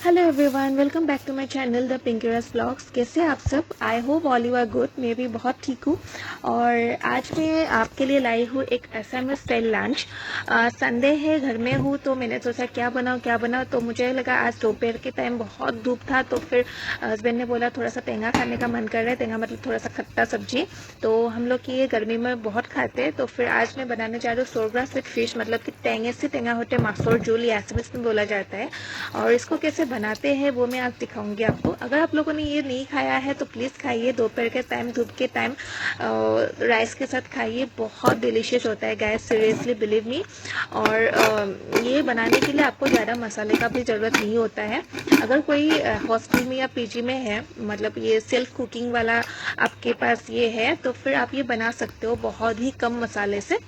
Hello everyone, welcome back to my channel the पिंकीरस vlogs. कैसे आप सब? I hope all you are good. मैं भी बहुत ठीक हूँ। और आज मैं आपके लिए लाई हूँ एक एसएमएस स्टाइल लंच। संडे है, घर में हूँ, तो मैंने सोचा क्या बनाऊँ। तो मुझे लगा आज दोपहर के टाइम बहुत धूप था, तो फिर हस्बैंड ने बोला थोड़ा सा टेंगा खाने का मन कर रहा है। टेंगा मतलब थोड़ा सा खट्टा सब्जी, तो हम लोग की ये गर्मी में बहुत खाते हैं। तो फिर आज मैं बनाने जा रही हूँ सोरग्रास विद फिश, मतलब कि टेंगे से टेंगा होते मासोर जूल, ये एसएमएस में बोला जाता है। और इसको कैसे बनाते हैं वो मैं आज दिखाऊंगी आपको। अगर आप लोगों ने ये नहीं खाया है तो प्लीज़ खाइए, दोपहर के टाइम, धूप के टाइम राइस के साथ खाइए, बहुत डिलीशियस होता है गाइस, सीरियसली बिलीव मी। और ये बनाने के लिए आपको ज़्यादा मसाले का भी ज़रूरत नहीं होता है। अगर कोई हॉस्टल में या पीजी में है, मतलब ये सेल्फ कुकिंग वाला आपके पास ये है, तो फिर आप ये बना सकते हो बहुत ही कम मसाले से।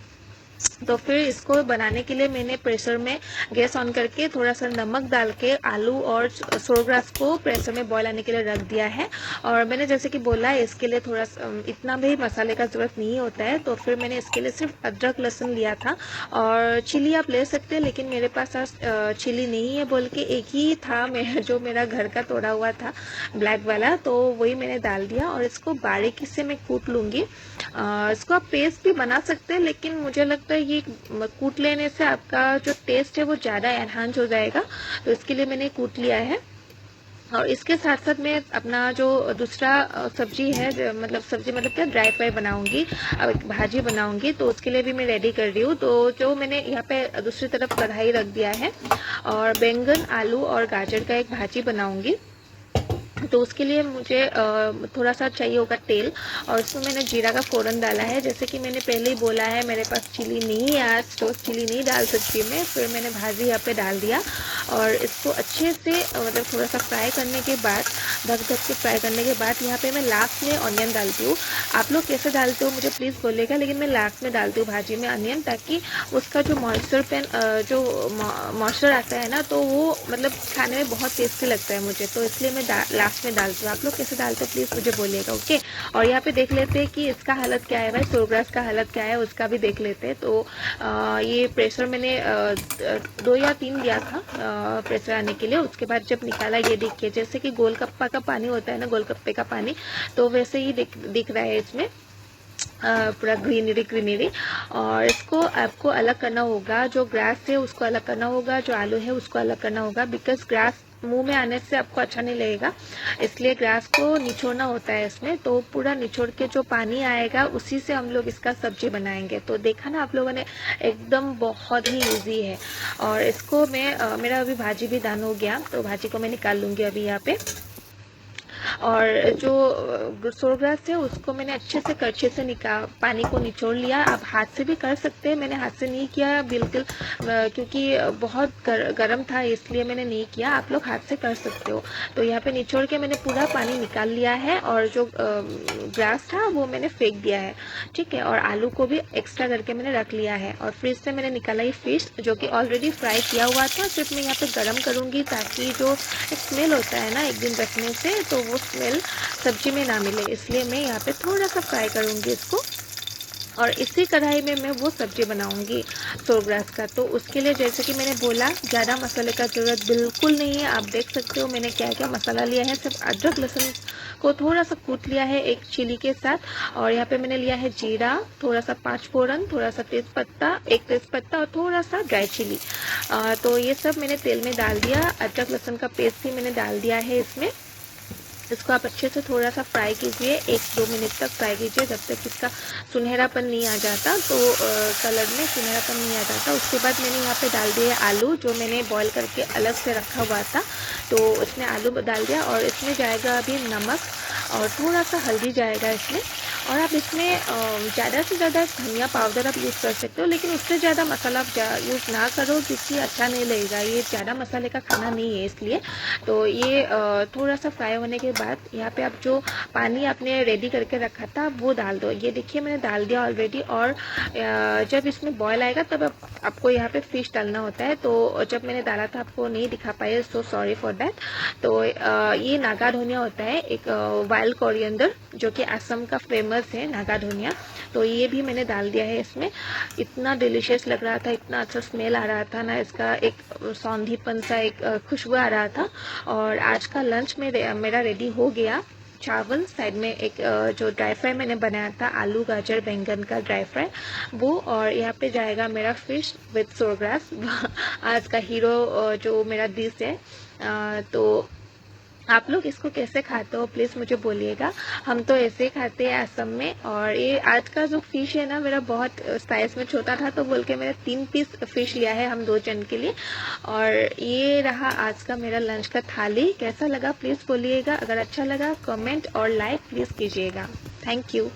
तो फिर इसको बनाने के लिए मैंने प्रेशर में गैस ऑन करके थोड़ा सा नमक डाल के आलू और सोरग्रास को प्रेशर में बॉईल आने के लिए रख दिया है। और मैंने जैसे कि बोला है, इसके लिए थोड़ा इतना भी मसाले का ज़रूरत नहीं होता है। तो फिर मैंने इसके लिए सिर्फ अदरक लहसुन लिया था, और चिली आप ले सकते हैं, लेकिन मेरे पास आज चिली नहीं है बोल के एक ही था मेरा, जो मेरा घर का तोड़ा हुआ था ब्लैक वाला, तो वही मैंने डाल दिया। और इसको बारीकी से मैं कूट लूँगी। इसको आप पेस्ट भी बना सकते हैं, लेकिन मुझे लगता है ये कूट लेने से आपका जो टेस्ट है वो ज़्यादा एनहांस हो जाएगा, तो इसके लिए मैंने कूट लिया है। और इसके साथ साथ मैं अपना जो दूसरा सब्जी है, सब्जी मतलब क्या, ड्राई फ्राई बनाऊंगी, अब एक भाजी बनाऊंगी, तो उसके लिए भी मैं रेडी कर रही हूँ। तो जो मैंने यहाँ पे दूसरी तरफ कढ़ाई रख दिया है, और बैंगन, आलू और गाजर का एक भाजी बनाऊंगी। तो उसके लिए मुझे थोड़ा सा चाहिए होगा तेल, और इसमें मैंने जीरा का फ़ोरन डाला है। जैसे कि मैंने पहले ही बोला है, मेरे पास चिली नहीं है आज, तो चिली नहीं डाल सकती मैं। फिर मैंने भाजी यहाँ पे डाल दिया, और इसको अच्छे से मतलब थोड़ा सा फ्राई करने के बाद, ढक ढक के फ्राई करने के बाद, यहाँ पे मैं लास्ट में ऑनियन डालती हूँ। आप लोग कैसे डालते हो मुझे प्लीज़ बोलिएगा, लेकिन मैं लास्ट में डालती हूँ भाजी में अनियन, ताकि उसका जो मॉइस्चर आता है ना, तो वो मतलब खाने में बहुत टेस्टी लगता है मुझे, तो इसलिए मैं लास्ट में डालती हूँ। आप लोग कैसे डालते हो प्लीज़ मुझे बोलिएगा, ओके। और यहाँ पे देख लेते हैं कि इसका हालत क्या है भाई, सोरग्रास का हालत क्या है, उसका भी देख लेते हैं। तो ये प्रेशर मैंने 2 या 3 दिया था प्रेशर आने के लिए। उसके बाद जब निकाला, ये देखिए जैसे कि गोलगप्पा का पानी होता है ना, गोलगप्पे का पानी, तो वैसे ही दिख रहा है इसमें, पूरा ग्रीनरी। और इसको आपको अलग करना होगा, जो ग्रास है उसको अलग करना होगा, जो आलू है उसको अलग करना होगा, बिकॉज ग्रास मुंह में आने से आपको अच्छा नहीं लगेगा, इसलिए ग्रास को निचोड़ना होता है इसमें। तो पूरा निचोड़ के जो पानी आएगा, उसी से हम लोग इसका सब्जी बनाएंगे। तो देखा ना आप लोगों ने, एकदम बहुत ही इजी है। और इसको मैं मेरा अभी भाजी भी दान हो गया, तो भाजी को मैं निकाल लूँगी अभी यहाँ पे। और जो सोरग्रास है उसको मैंने अच्छे से करछे से पानी को निचोड़ लिया। आप हाथ से भी कर सकते हैं, मैंने हाथ से नहीं किया बिल्कुल, क्योंकि बहुत गर्म था, इसलिए मैंने नहीं किया। आप लोग हाथ से कर सकते हो। तो यहाँ पे निचोड़ के मैंने पूरा पानी निकाल लिया है, और जो ग्रास था वो मैंने फेंक दिया है, ठीक है। और आलू को भी एक्स्ट्रा करके मैंने रख लिया है। और फ्रिज से मैंने निकाला ये फिश, जो कि ऑलरेडी फ्राई किया हुआ था, सिर्फ मैं यहाँ पे गर्म करूँगी, ताकि जो एक स्मेल होता है ना एक दिन रखने से, तो वो स्मेल सब्जी में ना मिले, इसलिए मैं यहाँ पे थोड़ा सा फ्राई करूँगी इसको। और इसी कढ़ाई में मैं वो सब्जी बनाऊंगी सोरग्रास का। तो उसके लिए जैसे कि मैंने बोला, ज़्यादा मसाले का ज़रूरत बिल्कुल नहीं है। आप देख सकते हो मैंने क्या क्या मसाला लिया है। सिर्फ अदरक लहसुन को थोड़ा सा कूट लिया है एक चिली के साथ, और यहाँ पे मैंने लिया है जीरा, थोड़ा सा 5 फोरन, थोड़ा सा तेज़पत्ता, एक तेज़पत्ता, और थोड़ा सा ड्राई चिली। तो ये सब मैंने तेल में डाल दिया। अदरक लहसुन का पेस्ट भी मैंने डाल दिया है इसमें। इसको आप अच्छे से थोड़ा सा फ्राई कीजिए, 1-2 मिनट तक फ्राई कीजिए, जब तक इसका सुनहरापन नहीं आ जाता, तो कलर में सुनहरापन नहीं आ जाता। उसके बाद मैंने यहाँ पे डाल दिए आलू, जो मैंने बॉईल करके अलग से रखा हुआ था, तो इसमें आलू डाल दिया। और इसमें जाएगा अभी नमक, और थोड़ा सा हल्दी जाएगा इसमें। और आप इसमें ज़्यादा से ज़्यादा धनिया पाउडर आप यूज़ कर सकते हो, लेकिन उससे ज़्यादा मसाला आप यूज़ ना करो, क्योंकि अच्छा नहीं लगेगा, ये ज़्यादा मसाले का खाना नहीं है इसलिए। तो ये थोड़ा सा फ्राई होने के बाद यहाँ पे आप जो पानी आपने रेडी करके रखा था वो डाल दो। ये देखिए मैंने डाल दिया ऑलरेडी। और जब इसमें बॉयल आएगा तब आपको यहाँ पे फिश डालना होता है। तो जब मैंने डाला था आपको नहीं दिखा पाया, सो सॉरी फॉर दैट। तो ये नागा धनिया होता है, एक वाइल्ड कोरिएंडर, जो कि असम का फेमस है नागा धनिया। तो ये भी मैंने डाल दिया है इसमें। इतना डिलीशियस लग रहा था, इतना अच्छा स्मेल आ रहा था ना, इसका एक सौंधीपन सा एक खुशबू आ रहा था। और आज का लंच में मेरा रेडी हो गया। चावल साइड में एक जो ड्राई फ्राई मैंने बनाया था आलू गाजर बैंगन का ड्राई फ्राई वो, और यहाँ पे जाएगा मेरा फिश विथ सोरग्रास आज का हीरो जो मेरा डिश है। तो आप लोग इसको कैसे खाते हो प्लीज़ मुझे बोलिएगा। हम तो ऐसे ही खाते हैं असम में। और ये आज का जो फिश है ना मेरा बहुत साइज में छोटा था, तो बोल के मैंने 3 पीस फिश लिया है हम 2 जन के लिए। और ये रहा आज का मेरा लंच का थाली। कैसा लगा प्लीज़ बोलिएगा। अगर अच्छा लगा कमेंट और लाइक प्लीज़ कीजिएगा। Thank you.